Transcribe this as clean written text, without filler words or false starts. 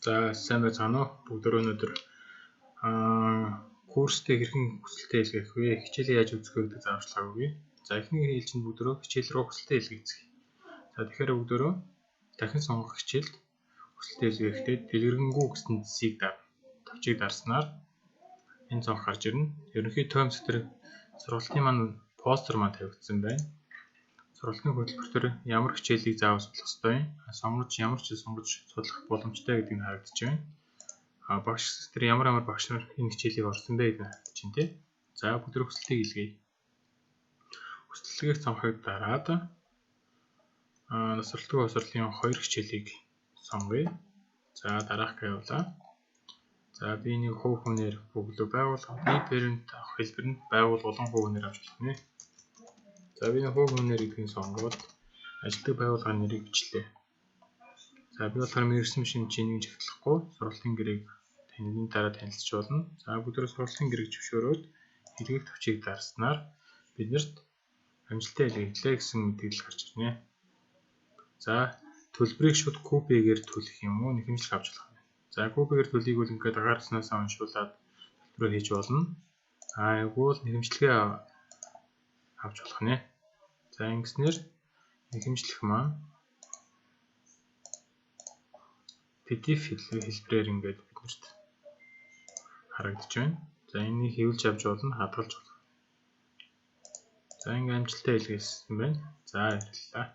За сайн байцгаана уу? Бүгдөө өнөөдөр курстэй хэрхэн хүсэлтэд илгээх вэ? Хичээлээ яаж үзэх вэ гэдэг зааварчилгааг өгье. За эхний хэлжинд бүгдөө хичээл рүү хүсэлтэд илгээцгээе. За тэгэхээр бүгдөө дахин сонгох хичээлд хүсэлтэд илгээхдээ дэлгэрэнгүй гэсэн зэсийг тавчийг дарснаар энэ цонх гарч ирнэ. Ерөнхий томс дээр сургалтын маань постэр маань тавигдсан байна. Сургалтын хөтөлбөр төр ямар хичээлийг заавал судлах ёстой юм? Сонгож ямар ч сонгож судлах боломжтой гэдгийг харагдаж байна. Багш нар ямар багш нар энэ хичээлийг орсон бэ гэдгийг харагдаж байна тий. За бүгд хүсэлтийг илгээе. Хүсэлтийг цонхыг дараад насварлагын боловсролын 2 хичээлийг сонгоё. За дараах явуулаа. За би нэг хувь хүнээр бүгдөө байгуулах. Би parent авах хэлбэр нь байгуул олон хувь хүнээр авч болох нэ. За би нэг хувь хүнээр гэдгийг сонгоод ажилтг байгууллагын нэрийг бичлээ. За би болохоор мэргэжсэн машин чинийг жагтлахгүй сургалтын гэрээг танилын дараа танилцж болно. За бүгд сургалтын гэрээг зөвшөөрөөд илгээх төвчийг дарснаар биднэрт амжилттай илгээглээ гэсэн мэдээлэл гарч ирнэ. За төлбөрийг шууд купигээр төлөх юм уу? Нэхэмжлэх авч болох юм. За купигээр төлөхийг бол ингээд агаарснаас уншуулад төлбөрөө хийж болно. Айгуул нэхэмжлэгээ авч болох нэ. За ингэснээр нэхэмжлэх маань PDF хэлбэрээр ингээд биднэрт харагдаж байна. За энийг хэвлэж авч болно, хадгалж болно. За ингээд амжилттай илгээсэн байна. За баярлалаа.